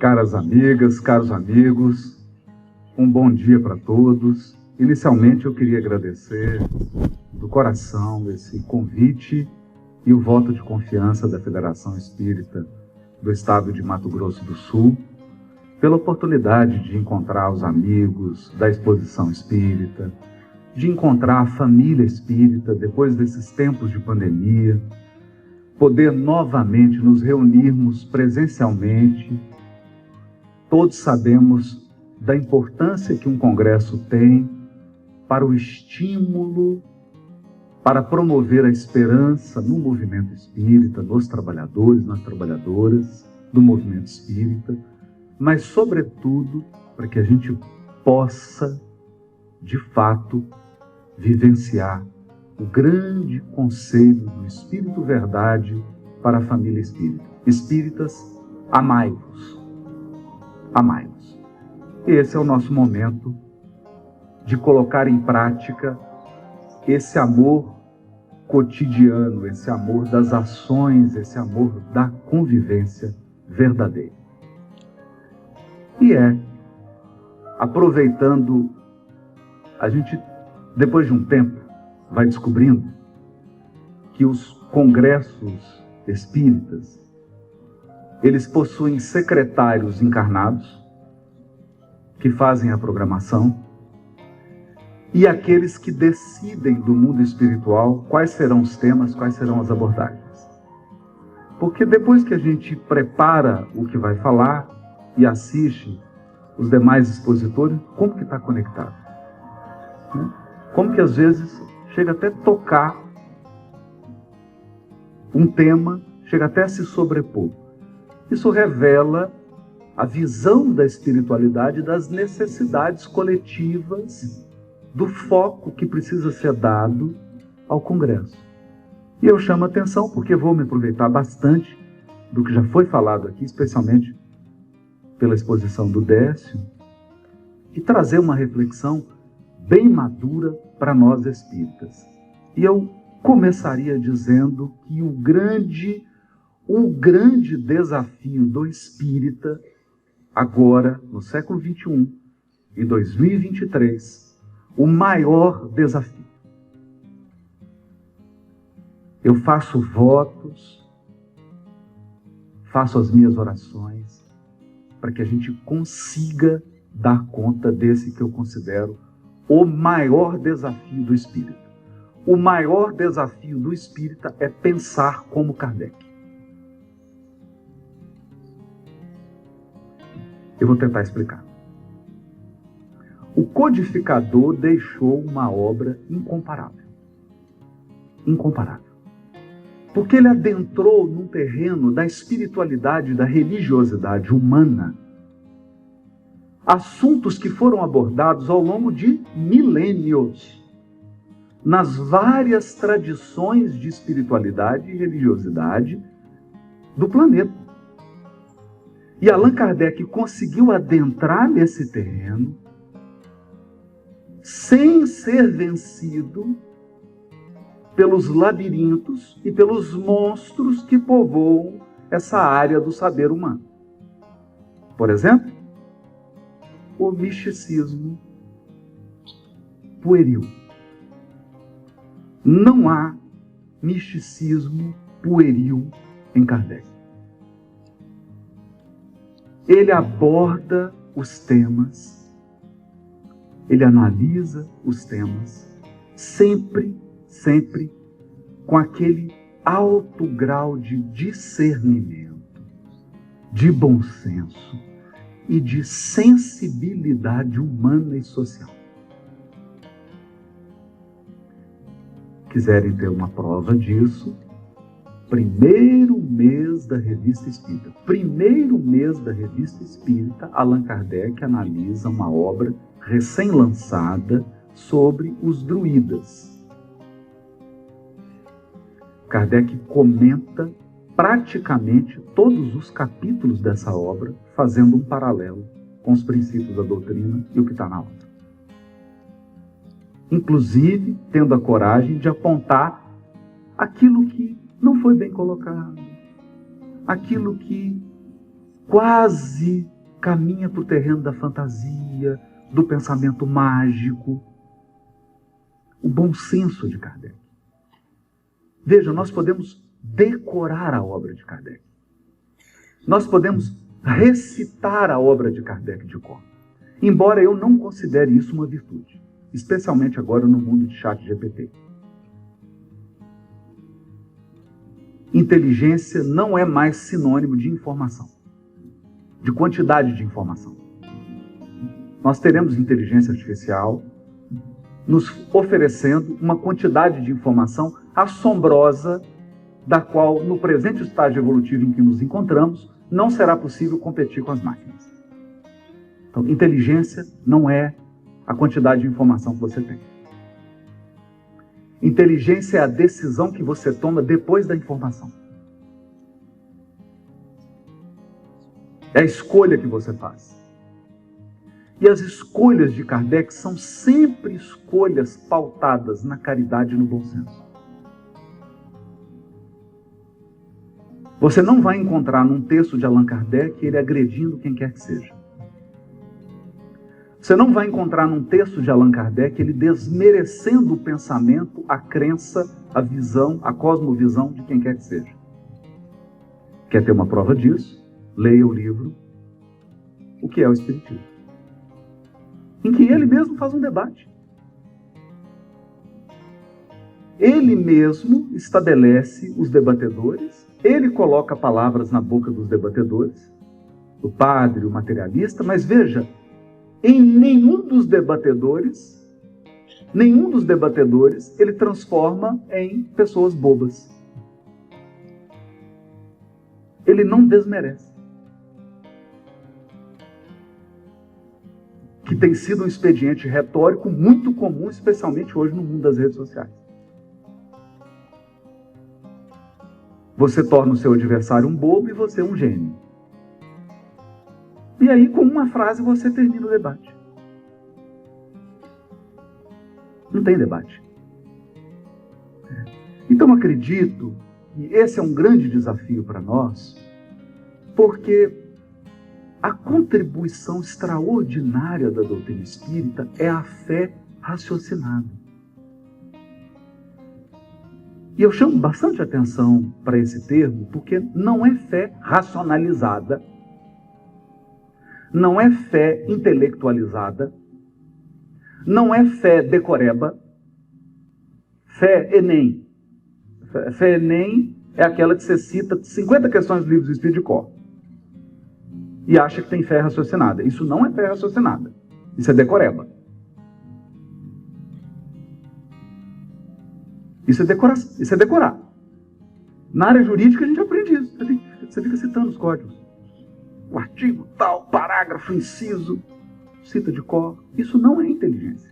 Caras amigas, caros amigos, um bom dia para todos. Inicialmente eu queria agradecer do coração esse convite e o voto de confiança da Federação Espírita do Estado de Mato Grosso do Sul, pela oportunidade de encontrar os amigos da exposição espírita, de encontrar a família espírita depois desses tempos de pandemia, poder novamente nos reunirmos presencialmente. Todos sabemos da importância que um congresso tem para o estímulo, para promover a esperança no movimento espírita, nos trabalhadores, nas trabalhadoras do movimento espírita, mas, sobretudo, para que a gente possa, de fato, vivenciar o grande conselho do Espírito Verdade para a família espírita. Espíritas, amai-vos. Amai-vos. Esse é o nosso momento de colocar em prática esse amor cotidiano, esse amor das ações, esse amor da convivência verdadeira. E aproveitando, a gente, depois de um tempo, vai descobrindo que os congressos espíritas, eles possuem secretários encarnados que fazem a programação e aqueles que decidem do mundo espiritual quais serão os temas, quais serão as abordagens. Porque depois que a gente prepara o que vai falar e assiste os demais expositores, como que está conectado? Como que às vezes chega até tocar um tema, chega até a se sobrepor. Isso revela a visão da espiritualidade, das necessidades coletivas, do foco que precisa ser dado ao Congresso. E eu chamo a atenção porque vou me aproveitar bastante do que já foi falado aqui, especialmente pela exposição do Décio, e trazer uma reflexão bem madura para nós espíritas. E eu começaria dizendo que o grande desafio do espírita, agora, no século XXI, em 2023, o maior desafio. Eu faço votos, faço as minhas orações, para que a gente consiga dar conta desse que eu considero o maior desafio do espírita. O maior desafio do espírita é pensar como Kardec. Eu vou tentar explicar. O codificador deixou uma obra incomparável. Incomparável. Porque ele adentrou num terreno da espiritualidade, da religiosidade humana, assuntos que foram abordados ao longo de milênios, nas várias tradições de espiritualidade e religiosidade do planeta. E Allan Kardec conseguiu adentrar nesse terreno sem ser vencido pelos labirintos e pelos monstros que povoam essa área do saber humano. Por exemplo, o misticismo pueril. Não há misticismo pueril em Kardec. Ele aborda os temas, ele analisa os temas, sempre com aquele alto grau de discernimento, de bom senso e de sensibilidade humana e social. Quiserem ter uma prova disso, primeiro mês da Revista Espírita. Primeiro mês da Revista Espírita, Allan Kardec analisa uma obra recém-lançada sobre os druidas. Kardec comenta praticamente todos os capítulos dessa obra, fazendo um paralelo com os princípios da doutrina e o que está na obra. Inclusive, tendo a coragem de apontar aquilo que não foi bem colocado, aquilo que quase caminha para o terreno da fantasia, do pensamento mágico. O bom senso de Kardec. Veja, nós podemos decorar a obra de Kardec. Nós podemos recitar a obra de Kardec de cor. Embora eu não considere isso uma virtude, especialmente agora no mundo de ChatGPT. Inteligência não é mais sinônimo de informação, de quantidade de informação. Nós teremos inteligência artificial nos oferecendo uma quantidade de informação assombrosa, da qual, no presente estágio evolutivo em que nos encontramos, não será possível competir com as máquinas. Então, inteligência não é a quantidade de informação que você tem. Inteligência é a decisão que você toma depois da informação. É a escolha que você faz. E as escolhas de Kardec são sempre escolhas pautadas na caridade e no bom senso. Você não vai encontrar num texto de Allan Kardec ele agredindo quem quer que seja. Você não vai encontrar num texto de Allan Kardec ele desmerecendo o pensamento, a crença, a visão, a cosmovisão de quem quer que seja. Quer ter uma prova disso? Leia o livro O que é o Espiritismo, em que ele mesmo faz um debate. Ele mesmo estabelece os debatedores, ele coloca palavras na boca dos debatedores, o padre, o materialista, mas veja, em nenhum dos debatedores ele transforma em pessoas bobas. Ele não desmerece. Que tem sido um expediente retórico muito comum, especialmente hoje no mundo das redes sociais. Você torna o seu adversário um bobo e você um gênio. E aí, com uma frase, você termina o debate. Não tem debate. Então, acredito que esse é um grande desafio para nós, porque a contribuição extraordinária da doutrina espírita é a fé raciocinada. E eu chamo bastante atenção para esse termo, porque não é fé racionalizada, não é fé intelectualizada, não é fé decoreba, fé Enem. Fé Enem é aquela que você cita 50 questões dos livros do Espírito de cor e acha que tem fé raciocinada. Isso não é fé raciocinada, isso é decoreba. Isso é decorar. Na área jurídica a gente aprende isso. Você fica citando os códigos. O artigo tal, parágrafo, inciso, cita de cor. Isso não é inteligência.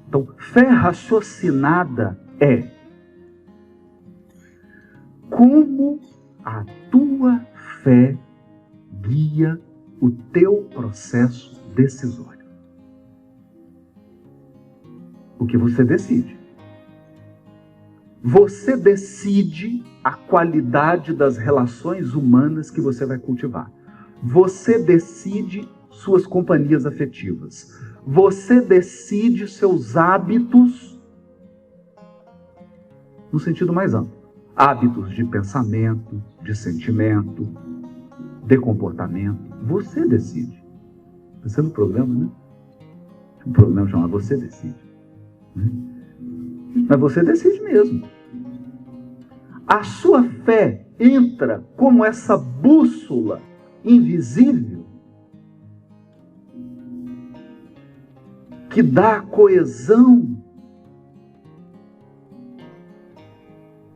Então, fé raciocinada é como a tua fé guia o teu processo decisório. O que você decide. Você decide a qualidade das relações humanas que você vai cultivar. Você decide suas companhias afetivas. Você decide seus hábitos no sentido mais amplo. Hábitos de pensamento, de sentimento, de comportamento. Você decide. Esse é o problema, né? Um problema chamado você decide. Mas você decide mesmo. A sua fé entra como essa bússola invisível que dá coesão,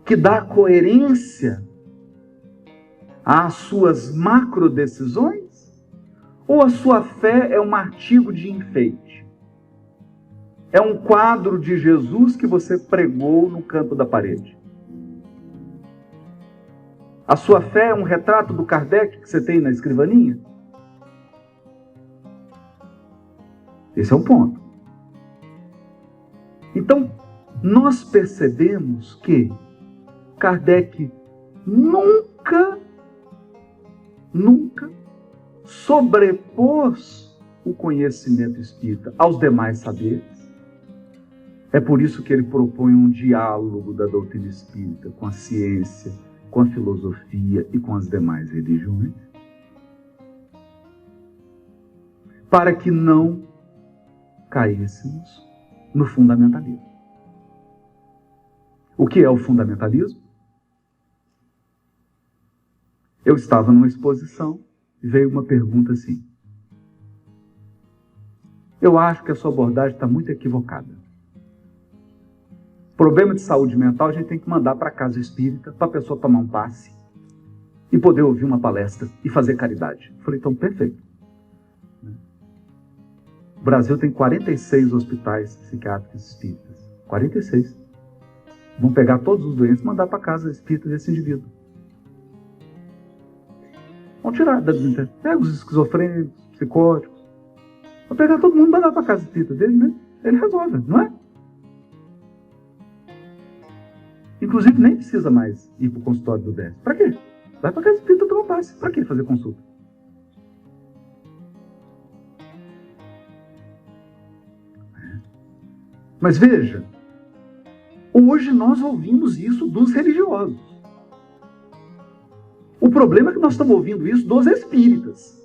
que dá coerência às suas macro decisões? Ou a sua fé é um artigo de enfeite? É um quadro de Jesus que você pregou no canto da parede? A sua fé é um retrato do Kardec que você tem na escrivaninha? Esse é o ponto. Então, nós percebemos que Kardec nunca nunca sobrepôs o conhecimento espírita aos demais saberes. É por isso que ele propõe um diálogo da doutrina espírita com a ciência, com a filosofia e com as demais religiões, para que não caíssemos no fundamentalismo. O que é o fundamentalismo? Eu estava numa exposição e veio uma pergunta assim: eu acho que a sua abordagem está muito equivocada. Problema de saúde mental a gente tem que mandar para a casa espírita para a pessoa tomar um passe e poder ouvir uma palestra e fazer caridade. Eu falei, então perfeito. O Brasil tem 46 hospitais psiquiátricos espíritas. 46. Vão pegar todos os doentes e mandar para a casa espírita desse indivíduo. Vão tirar da vida. Pega os esquizofrênicos, psicóticos. Vão pegar todo mundo e mandar para a casa espírita dele, né? Ele resolve, não é? Inclusive, nem precisa mais ir para o consultório do DES. Para quê? Vai para a casa espírita tomar passe. Para quê fazer consulta? Mas veja, hoje nós ouvimos isso dos religiosos. O problema é que nós estamos ouvindo isso dos espíritas.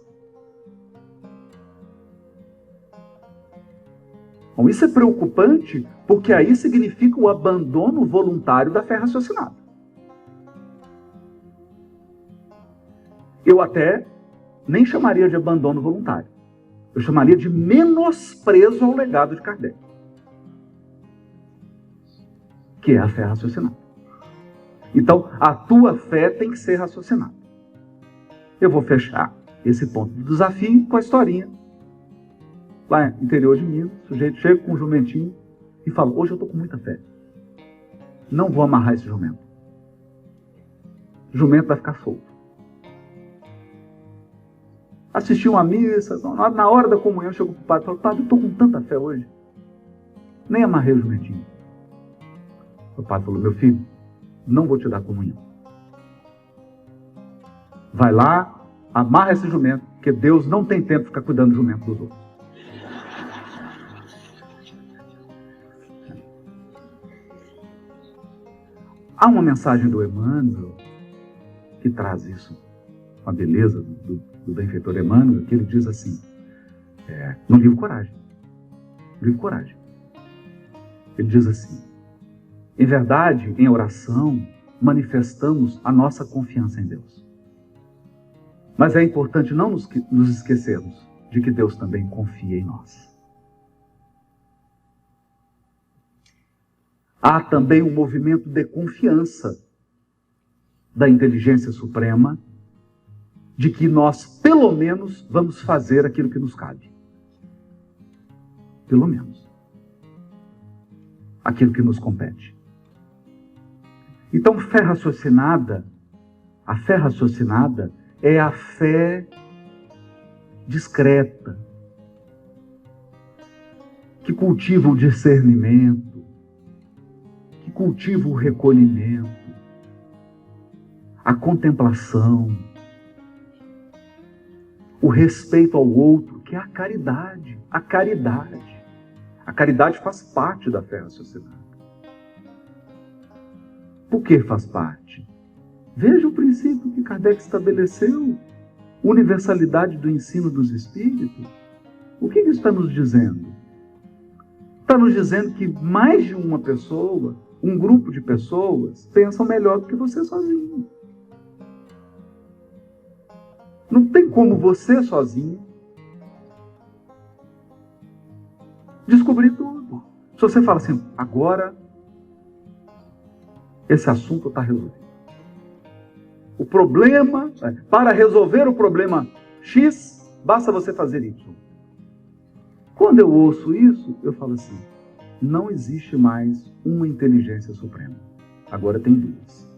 Bom, isso é preocupante, porque aí significa o abandono voluntário da fé raciocinada. Eu até nem chamaria de abandono voluntário. Eu chamaria de menosprezo ao legado de Kardec, que é a fé raciocinada. Então, a tua fé tem que ser raciocinada. Eu vou fechar esse ponto do desafio com a historinha. Lá no interior de Minas, o sujeito chega com um jumentinho e fala, hoje eu estou com muita fé. Não vou amarrar esse jumento. O jumento vai ficar solto. Assisti uma missa, na hora da comunhão chegou para o padre e falou, padre, eu estou com tanta fé hoje. Nem amarrei o jumentinho. O padre falou, meu filho, não vou te dar comunhão. Vai lá, amarra esse jumento, porque Deus não tem tempo de ficar cuidando do jumento dos outros. Há uma mensagem do Emmanuel que traz isso, a beleza do benfeitor Emmanuel, que ele diz assim, no livro Coragem. Livro Coragem. Ele diz assim, em verdade, em oração, manifestamos a nossa confiança em Deus. Mas é importante não nos esquecermos de que Deus também confia em nós. Há também um movimento de confiança da inteligência suprema de que nós, pelo menos, vamos fazer aquilo que nos cabe. Pelo menos. Aquilo que nos compete. Então, a fé raciocinada é a fé discreta, que cultiva o discernimento, que cultiva o recolhimento, a contemplação, o respeito ao outro, que é a caridade. A caridade. A caridade faz parte da fé raciocinada. Por que faz parte? Veja o princípio que Kardec estabeleceu, universalidade do ensino dos espíritos. O que isso está nos dizendo? Está nos dizendo que mais de uma pessoa, um grupo de pessoas, pensam melhor do que você sozinho. Não tem como você sozinho descobrir tudo. Se você fala assim, agora esse assunto está resolvido. O problema, para resolver o problema X, basta você fazer Y. Quando eu ouço isso, eu falo assim, não existe mais uma inteligência suprema. Agora tem duas.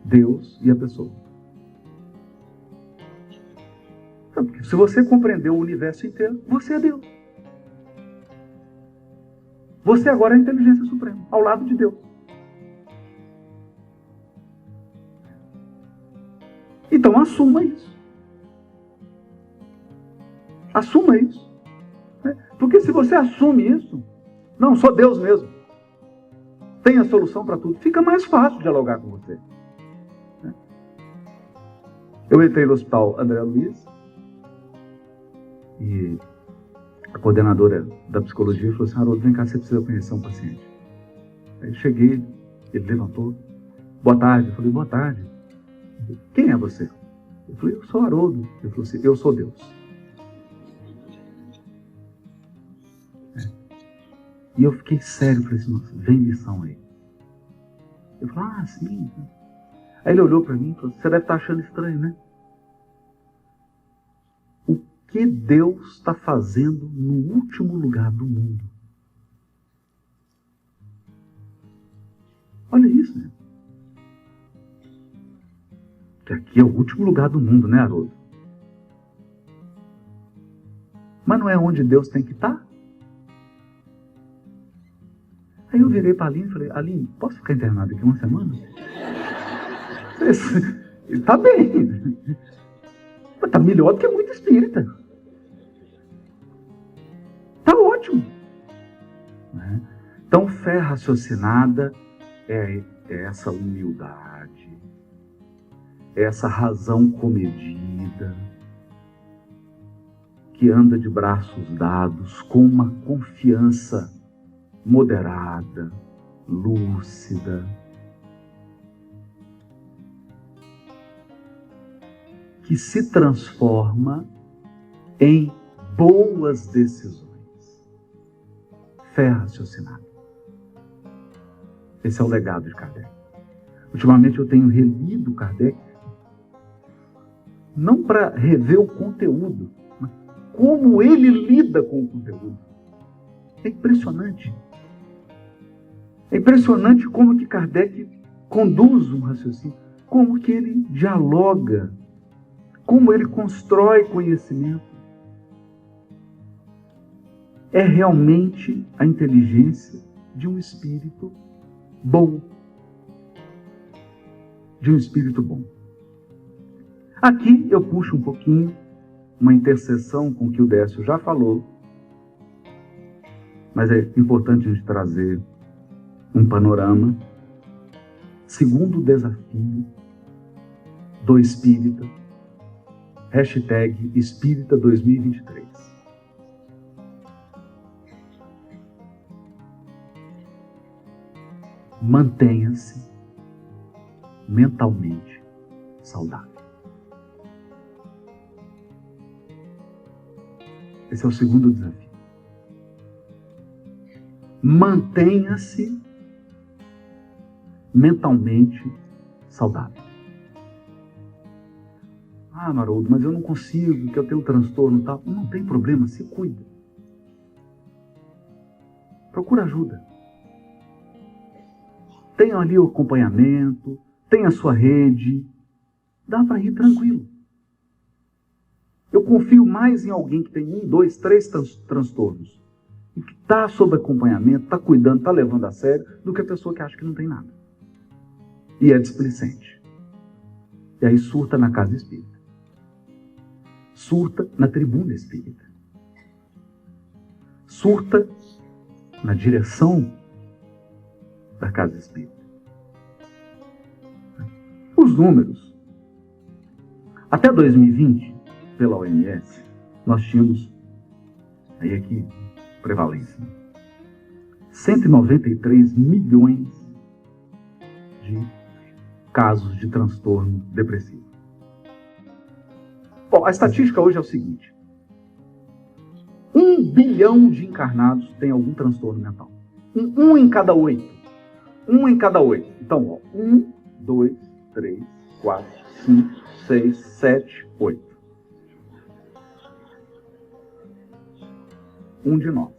Deus e a pessoa. Então, porque se você compreendeu o universo inteiro, você é Deus. Você agora é a inteligência suprema, ao lado de Deus. Então assuma isso. Assuma isso. Porque se você assume isso, não, sou Deus mesmo, tem a solução para tudo, fica mais fácil dialogar com você. Eu entrei no hospital André Luiz e a coordenadora da psicologia falou assim: Haroldo, vem cá, você precisa conhecer um paciente. Aí eu cheguei, ele levantou: boa tarde. Eu falei: boa tarde. Quem é você? Eu falei: eu sou Haroldo. Ele falou assim: eu sou Deus. E eu fiquei sério, falei assim: nossa, vem lição aí. Eu falei: ah, sim. Aí ele olhou para mim e falou: você deve estar achando estranho, né? O que Deus está fazendo no último lugar do mundo? Olha isso, né? Que aqui é o último lugar do mundo, né, Haroldo? Mas não é onde Deus tem que estar? Aí eu virei para a Aline e falei: Aline, posso ficar internado aqui uma semana? Ele está bem. Mas está melhor do que muito espírita. Está ótimo. Então, fé raciocinada é essa humildade, é essa razão comedida, que anda de braços dados com uma confiança moderada, lúcida, que se transforma em boas decisões. Fé raciocinada. Esse é o legado de Kardec. Ultimamente eu tenho relido Kardec, não para rever o conteúdo, mas como ele lida com o conteúdo. É impressionante. É impressionante como que Kardec conduz um raciocínio, como que ele dialoga, como ele constrói conhecimento. É realmente a inteligência de um espírito bom. De um espírito bom. Aqui eu puxo um pouquinho uma interseção com o que o Décio já falou, mas é importante a gente trazer um panorama. Segundo desafio do Espírita, hashtag Espírita 2023. Mantenha-se mentalmente saudável. Esse é o segundo desafio. Mantenha-se mentalmente saudável. Ah, Haroldo, mas eu não consigo, que eu tenho transtorno e tal. Não tem problema, se cuida. Procura ajuda. Tenha ali o acompanhamento, tenha a sua rede. Dá para ir tranquilo. Eu confio mais em alguém que tem 1, 2, 3 transtornos e que está sob acompanhamento, está cuidando, está levando a sério, do que a pessoa que acha que não tem nada. E é displicente. E aí surta na casa espírita. Surta na tribuna espírita. Surta na direção da casa espírita. Os números. Até 2020, pela OMS, nós tínhamos, aí aqui, prevalência, 193 milhões de casos de transtorno depressivo. Bom, a estatística hoje é o seguinte: 1 bilhão de encarnados tem algum transtorno mental. Um em cada 8. 1 em cada 8. Então, 1, 2, 3, 4, 5, 6, 7, 8. Um de nós.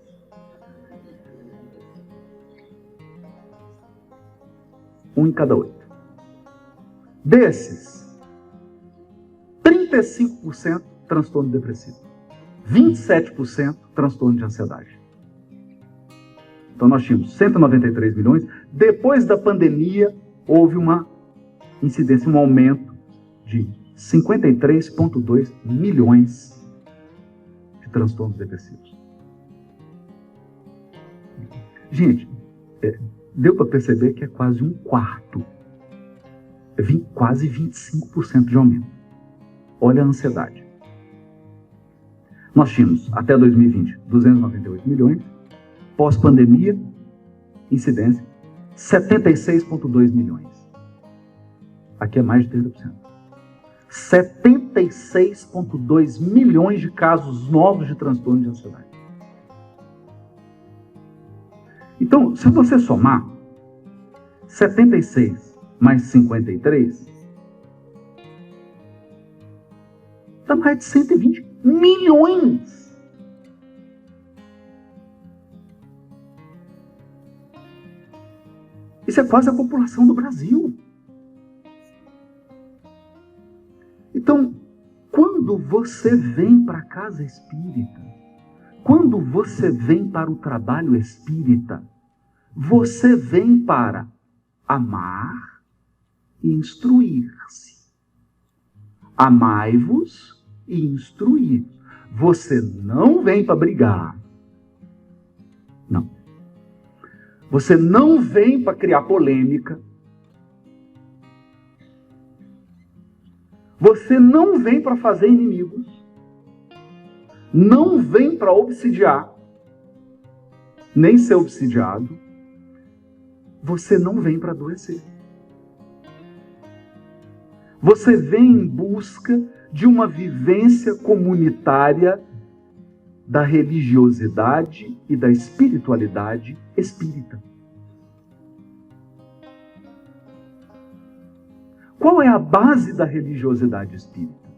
Um em cada 8. Desses, 35% transtorno depressivo. 27% transtorno de ansiedade. Então nós tínhamos 193 milhões. Depois da pandemia, houve uma incidência, um aumento de 53,2 milhões de transtornos depressivos. Gente, deu para perceber que é quase um quarto. Quase 25% de aumento. Olha a ansiedade. Nós tínhamos, até 2020, 298 milhões. Pós-pandemia, incidência, 76,2 milhões. Aqui é mais de 30%. 76,2 milhões de casos novos de transtorno de ansiedade. Então, se você somar 76 mais 53, dá mais de 120 milhões. Isso é quase a população do Brasil. Então, quando você vem para a casa espírita, quando você vem para o trabalho espírita, você vem para amar e instruir-se. Amai-vos e instruí. Você não vem para brigar. Não. Você não vem para criar polêmica. Você não vem para fazer inimigos. Não vem para obsidiar. Nem ser obsidiado. Você não vem para adoecer. Você vem em busca de uma vivência comunitária da religiosidade e da espiritualidade espírita. Qual é a base da religiosidade espírita?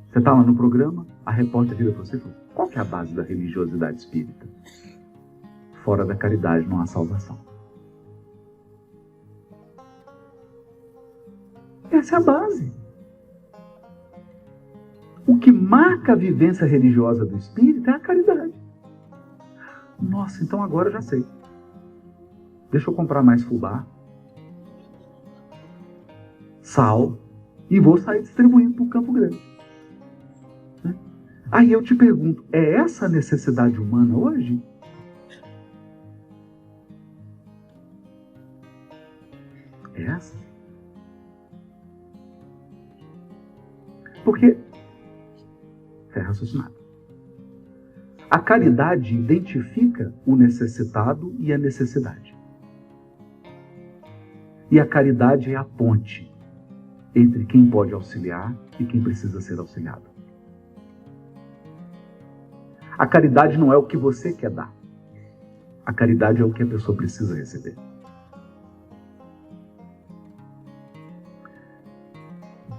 Você está lá no programa, a repórter vira para você e fala: qual que é a base da religiosidade espírita? Fora da caridade não há salvação. Essa é a base. O que marca a vivência religiosa do espírito é a caridade. Nossa, então agora eu já sei. Deixa eu comprar mais fubá, sal, e vou sair distribuindo para o Campo Grande. Aí eu te pergunto, é essa a necessidade humana hoje? É essa? Porque é raciocinado. A caridade identifica o necessitado e a necessidade. E a caridade é a ponte entre quem pode auxiliar e quem precisa ser auxiliado. A caridade não é o que você quer dar. A caridade é o que a pessoa precisa receber.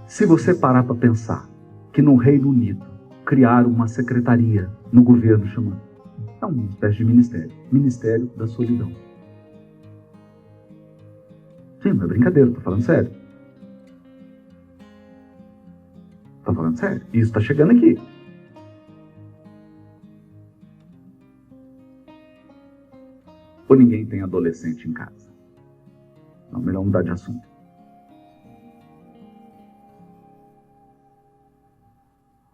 Se você parar para pensar que no Reino Unido criaram uma secretaria no governo chamando, é uma espécie de ministério, Ministério da Solidão. Sim, não é brincadeira, estou falando sério. Estou falando sério. Isso está chegando aqui. Ou ninguém tem adolescente em casa? Não, melhor mudar de assunto.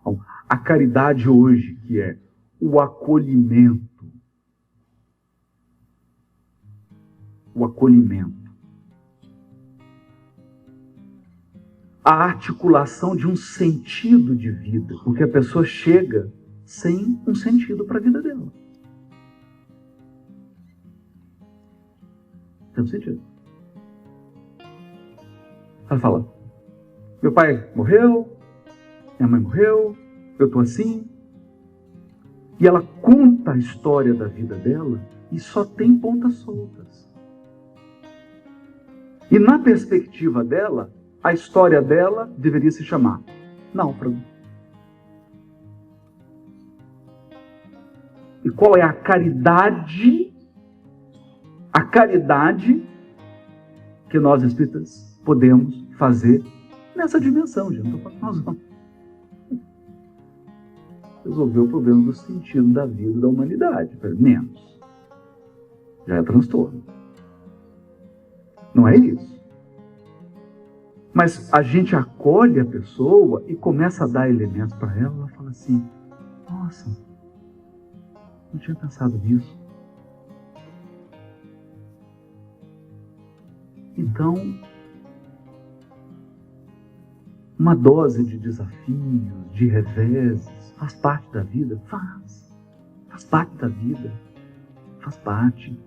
Bom, a caridade hoje, que é o acolhimento, a articulação de um sentido de vida, porque a pessoa chega sem um sentido para a vida dela. Tem um sentido. Ela fala: meu pai morreu, minha mãe morreu, eu estou assim. E ela conta a história da vida dela e só tem pontas soltas. E na perspectiva dela, a história dela deveria se chamar Náufrago. E qual é a caridade? A caridade que nós espíritas podemos fazer nessa dimensão, gente. Não estou falando nós não. Resolver o problema do sentido da vida da humanidade, pelo menos. Já é transtorno. Não é isso. Mas a gente acolhe a pessoa e começa a dar elementos para ela. Ela fala assim: nossa, não tinha pensado nisso. Então, uma dose de desafios, de reveses, faz parte da vida? Faz parte da vida. Faz parte.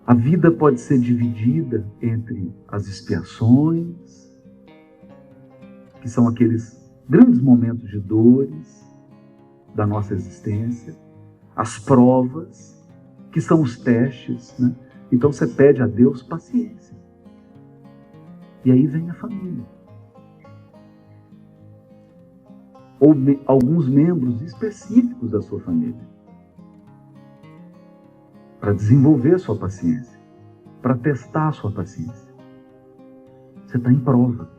A vida pode ser dividida entre as expiações, que são aqueles grandes momentos de dores da nossa existência, as provas, que são os testes, né? Então você pede a Deus paciência. E aí vem a família. Ou alguns membros específicos da sua família. Para desenvolver a sua paciência. Para testar a sua paciência. Você está em prova.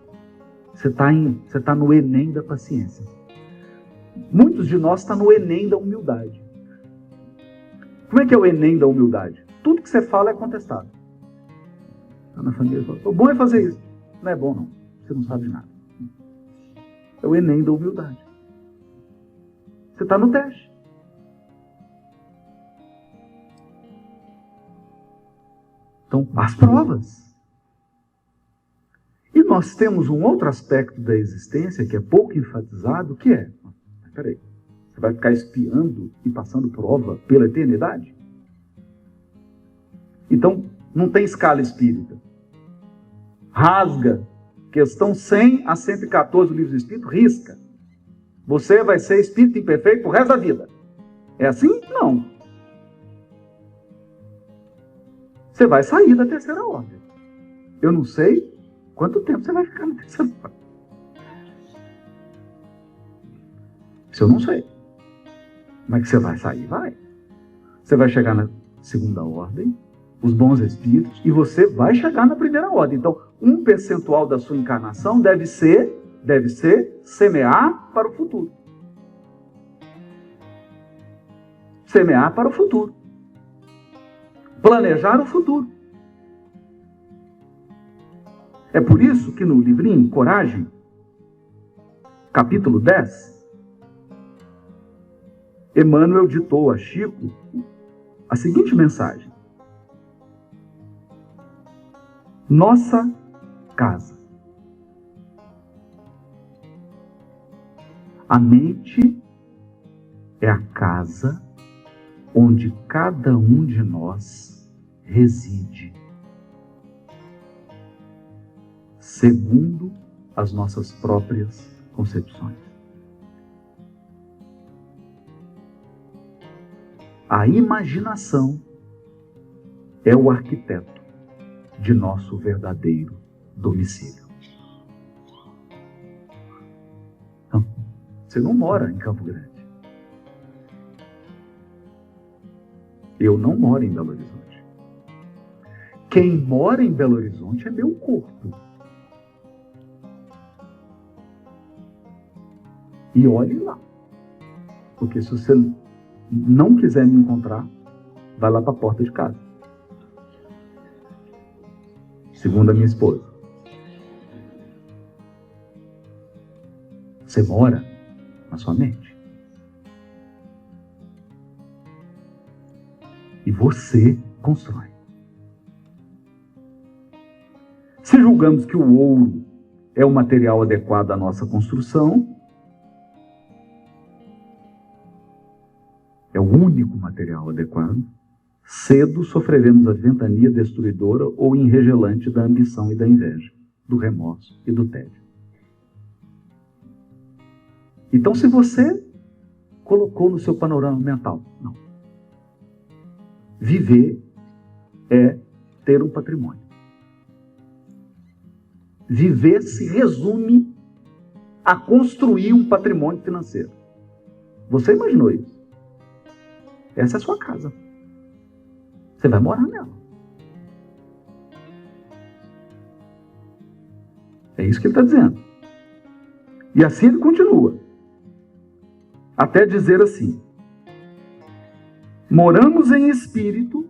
Você está no Enem da paciência. Muitos de nós estão no Enem da humildade. Como é que é o Enem da humildade? Tudo que você fala é contestado. Está na família e fala: o bom é fazer isso. Não é bom, não. Você não sabe de nada. É o Enem da humildade. Você está no teste. Então, as provas. E nós temos um outro aspecto da existência que é pouco enfatizado, que é: peraí, você vai ficar espiando e passando prova pela eternidade? Então, não tem escala espírita. Rasga questão 100 a 114 do Livro do Espírito, risca. Você vai ser espírito imperfeito pro resto da vida. É assim? Não. Você vai sair da terceira ordem. Eu não sei quanto tempo você vai ficar na terceira ordem. Isso eu não sei. Como é que você vai sair? Vai. Você vai chegar na segunda ordem, os bons espíritos, e você vai chegar na primeira ordem. Então, um percentual da sua encarnação deve ser semear para o futuro. Semear para o futuro. Planejar o futuro. É por isso que no livrinho Coragem, capítulo 10, Emmanuel ditou a Chico a seguinte mensagem: nossa casa. A mente é a casa onde cada um de nós reside, segundo as nossas próprias concepções. A imaginação é o arquiteto de nosso verdadeiro domicílio. Então, você não mora em Campo Grande. Eu não moro em Belo Horizonte. Quem mora em Belo Horizonte é meu corpo. E olhe lá. Porque se você não quiser me encontrar, vai lá para a porta de casa. Segundo a minha esposa. Você mora na sua mente. E você constrói. Se julgamos que o ouro é o material adequado à nossa construção, é o único material adequado, cedo sofreremos a ventania destruidora ou enregelante da ambição e da inveja, do remorso e do tédio. Então, se você colocou no seu panorama mental, não. Viver é ter um patrimônio. Viver se resume a construir um patrimônio financeiro. Você imaginou isso? Essa é a sua casa. Você vai morar nela. É isso que ele está dizendo. E assim ele continua. Até dizer assim: moramos em espírito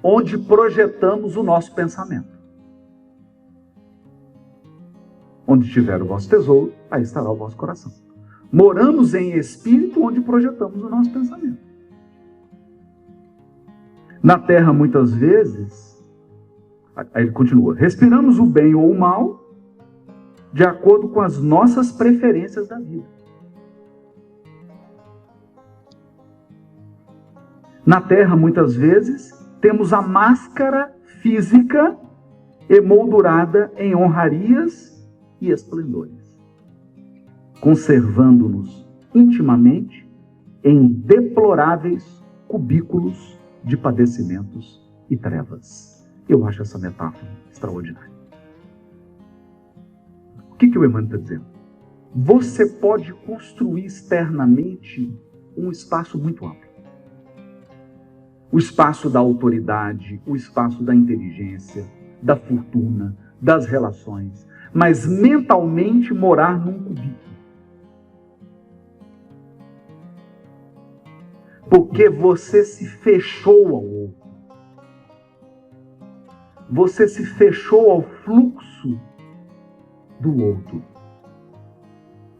onde projetamos o nosso pensamento. Onde estiver o vosso tesouro, aí estará o vosso coração. Moramos em espírito, onde projetamos o nosso pensamento. Na terra, muitas vezes, aí ele continua, respiramos o bem ou o mal de acordo com as nossas preferências da vida. Na terra, muitas vezes, temos a máscara física emoldurada em honrarias e esplendores, conservando-nos intimamente em deploráveis cubículos de padecimentos e trevas. Eu acho essa metáfora extraordinária. O que o Emmanuel está dizendo? Você pode construir externamente um espaço muito amplo. O espaço da autoridade, o espaço da inteligência, da fortuna, das relações, mas mentalmente morar num cubículo. Porque você se fechou ao outro. Você se fechou ao fluxo do outro,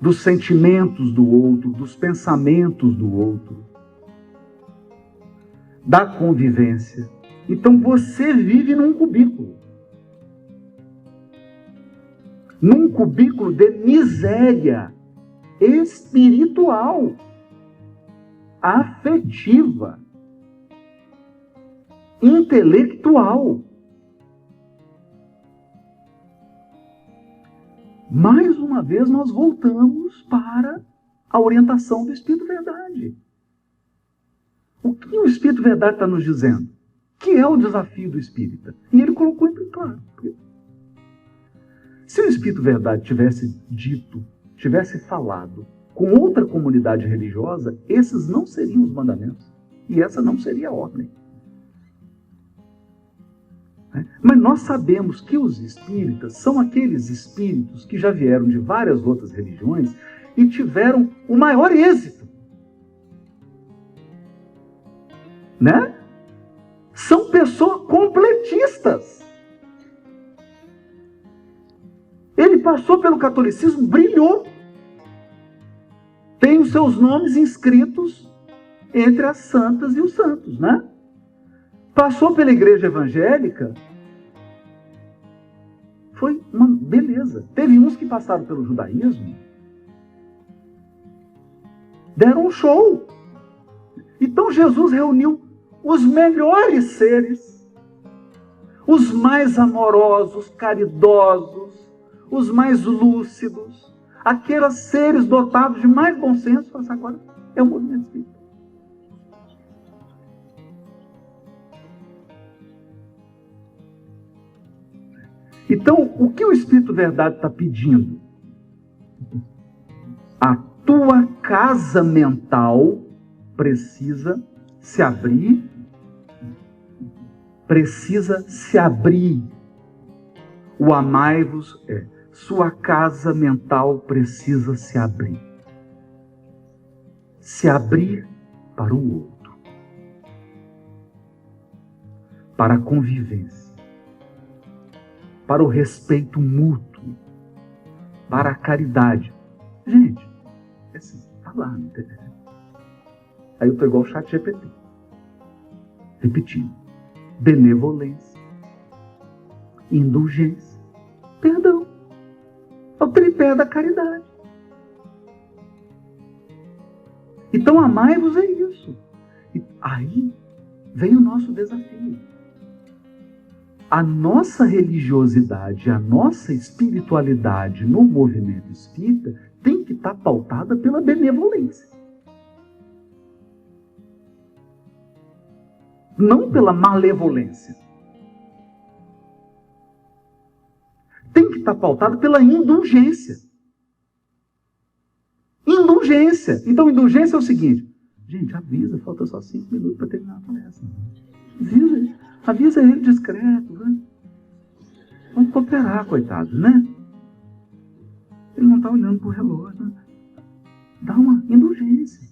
dos sentimentos do outro, dos pensamentos do outro, da convivência. Então você vive num cubículo. Num cubículo de miséria espiritual, afetiva, intelectual. Mais uma vez nós voltamos para a orientação do Espírito Verdade. O que o Espírito Verdade está nos dizendo? Que é o desafio do Espírita. E ele colocou em claro. Se o Espírito Verdade tivesse dito, tivesse falado com outra comunidade religiosa, esses não seriam os mandamentos. E essa não seria a ordem. Mas nós sabemos que os espíritas são aqueles espíritos que já vieram de várias outras religiões e tiveram o maior êxito. Né? São pessoas completistas. Ele passou pelo catolicismo, brilhou. Tem os seus nomes inscritos entre as santas e os santos, né? Passou pela igreja evangélica, foi uma beleza. Teve uns que passaram pelo judaísmo, deram um show. Então Jesus reuniu os melhores seres, os mais amorosos, caridosos, os mais lúcidos, aqueles seres dotados de mais bom senso. Falou assim, agora é o movimento espírita. Então, o que o Espírito Verdade está pedindo? A tua casa mental precisa se abrir, O amai-vos sua casa mental precisa se abrir. Se abrir para o outro. Para a convivência. Para o respeito mútuo. Para a caridade. Gente, é assim, está lá na internet. Aí eu estou igual o chat GPT. Repetindo. Benevolência. Indulgência. Perdão. É o tripé da caridade. Então, amai-vos é isso. E aí vem o nosso desafio. A nossa religiosidade, a nossa espiritualidade no movimento espírita tem que estar pautada pela benevolência. Não pela malevolência. Tem que estar pautada pela indulgência. Indulgência. Então, indulgência é o seguinte. Gente, avisa, falta só 5 minutos para terminar a palestra. Avisa ele discreto. Né? Vamos cooperar, coitado, né? Ele não está olhando para o relógio. Né? Dá uma indulgência.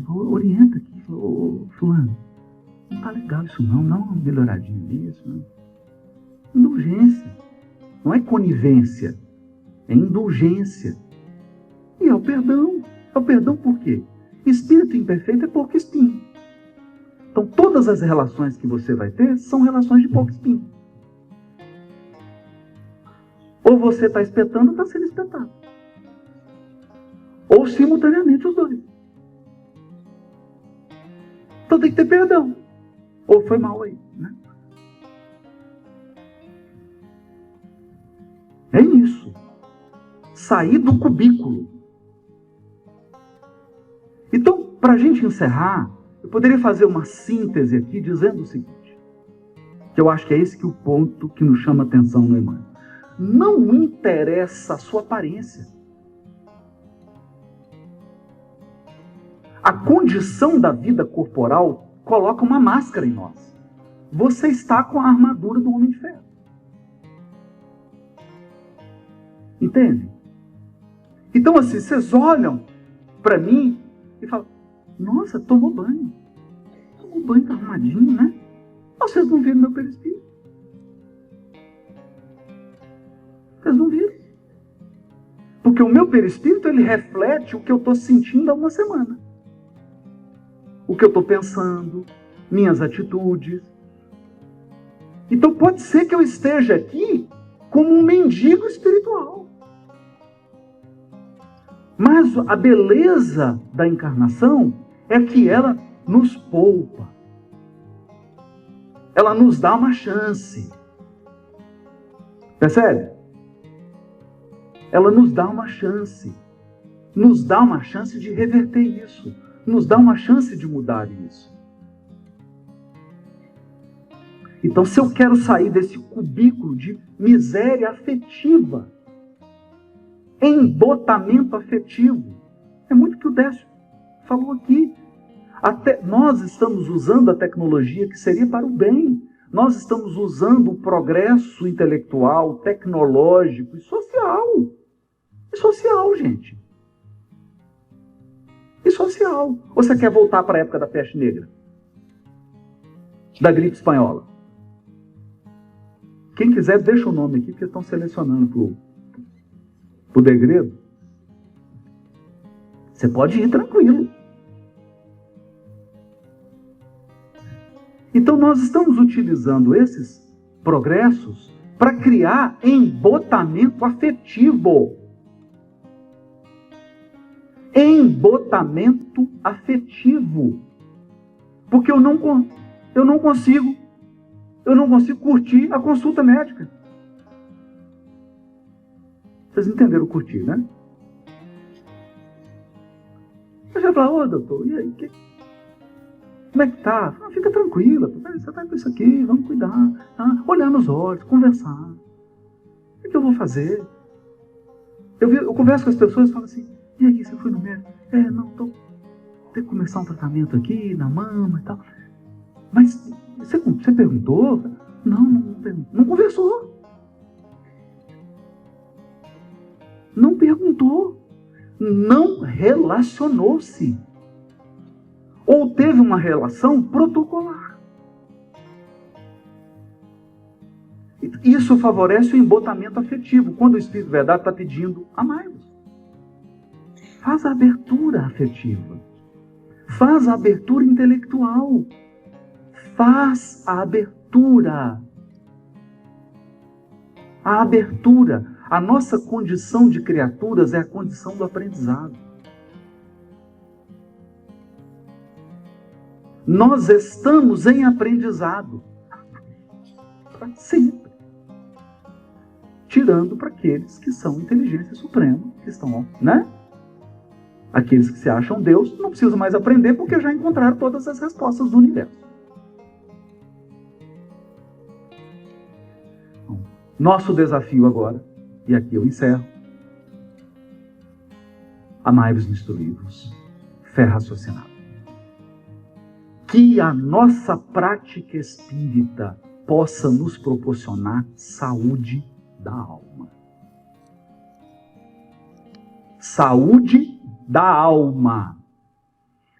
Orienta aqui. Ô, fulano, não está legal isso não. Dá uma melhoradinha nisso. Né? Indulgência. Não é conivência. é indulgência. E é o perdão. É o perdão por quê? Espírito imperfeito é pouco espinho. Então todas as relações que você vai ter são relações de pouco espinho. Ou você está espetando ou está sendo espetado. Ou simultaneamente os dois. Então tem que ter perdão. Ou foi mal aí, né? É isso. Sair do cubículo. Então, para a gente encerrar, eu poderia fazer uma síntese aqui dizendo o seguinte, que eu acho que é esse que é o ponto que nos chama a atenção no Emmanuel. Não interessa a sua aparência. A condição da vida corporal coloca uma máscara em nós. Você está com a armadura do Homem de Ferro. Entende? Então assim, vocês olham para mim e falam, nossa, tomou banho. Tomou banho, tá arrumadinho, né? Vocês não viram meu perispírito. Vocês não viram. Porque o meu perispírito, ele reflete o que eu estou sentindo há uma semana. O que eu estou pensando, minhas atitudes. Então pode ser que eu esteja aqui como um mendigo espiritual. Mas a beleza da encarnação é que ela nos poupa. Ela nos dá uma chance. Percebe? Ela nos dá uma chance. Nos dá uma chance de reverter isso. Nos dá uma chance de mudar isso. Então, se eu quero sair desse cubículo de miséria afetiva, embotamento afetivo, é muito o que o Décio falou aqui. Até nós estamos usando a tecnologia que seria para o bem. Nós estamos usando o progresso intelectual, tecnológico e social. E social, gente. E social. Ou você quer voltar para a época da peste negra? Da gripe espanhola? Quem quiser, deixa o nome aqui, porque estão selecionando para o degredo. Você pode ir tranquilo. Então nós estamos utilizando esses progressos para criar embotamento afetivo. Embotamento afetivo. Porque eu não consigo curtir a consulta médica. Vocês entenderam curtir, né? Eu já falo, doutor, e aí? Como é que tá? Fica tranquila, você tá com isso aqui, vamos cuidar. Tá? Olhar nos olhos, conversar. O que eu vou fazer? Eu converso com as pessoas e falo assim, e aí, você foi no médico? Não, tem que começar um tratamento aqui, na mama e tal. Mas você perguntou? Não perguntou. Não conversou. Não perguntou. Não relacionou-se. Ou teve uma relação protocolar. Isso favorece o embotamento afetivo. Quando o Espírito Verdade está pedindo, amai-vos. Faz a abertura afetiva. Faz a abertura intelectual. Faz a abertura. A abertura. A nossa condição de criaturas é a condição do aprendizado. Nós estamos em aprendizado. Para sempre. Tirando para aqueles que são inteligência suprema, que estão, né? Aqueles que se acham Deus não precisam mais aprender porque já encontraram todas as respostas do universo. Bom, nosso desafio agora, e aqui eu encerro, amai-vos instruí-vos, fé raciocinada. Que a nossa prática espírita possa nos proporcionar saúde da alma. Saúde da alma.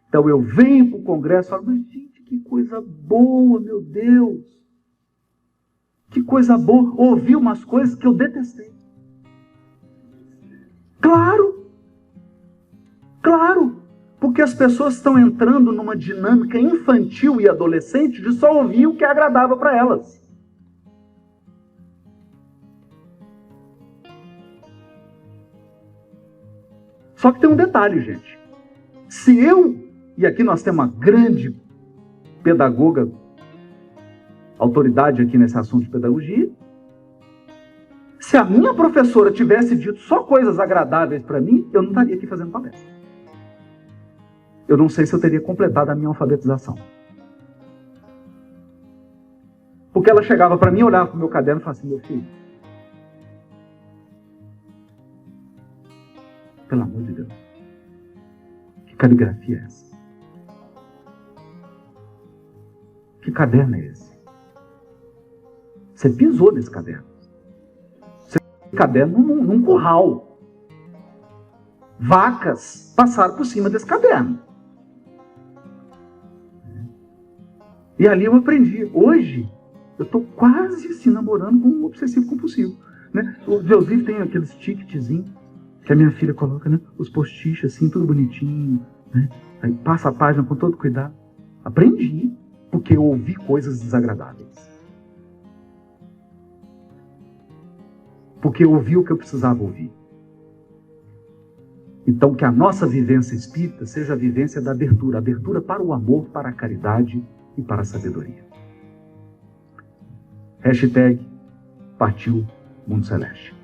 Então eu venho para o congresso e falo, mas gente, que coisa boa, meu Deus. Que coisa boa. Ouvi umas coisas que eu detestei. Claro! Claro! Porque as pessoas estão entrando numa dinâmica infantil e adolescente de só ouvir o que agradava para elas. Só que tem um detalhe, gente. Se eu, e aqui nós temos uma grande pedagoga, autoridade aqui nesse assunto de pedagogia, se a minha professora tivesse dito só coisas agradáveis para mim, eu não estaria aqui fazendo palestra. Eu não sei se eu teria completado a minha alfabetização. Porque ela chegava para mim, olhava para o meu caderno e falava assim: meu filho, pelo amor de Deus, que caligrafia é essa? Que caderno é esse? Você pisou nesse caderno. Você pisou nesse caderno num curral. Vacas passaram por cima desse caderno. E ali eu aprendi. Hoje, eu estou quase assim namorando com um obsessivo compulsivo. Né? O Joseph tem aqueles ticketzinhos que a minha filha coloca, né? Os post-its assim, tudo bonitinho. Né? Aí passa a página com todo cuidado. Aprendi, porque eu ouvi coisas desagradáveis. Porque eu ouvi o que eu precisava ouvir. Então, que a nossa vivência espírita seja a vivência da abertura. Abertura para o amor, para a caridade e para a sabedoria. #Partiu Mundo Celeste.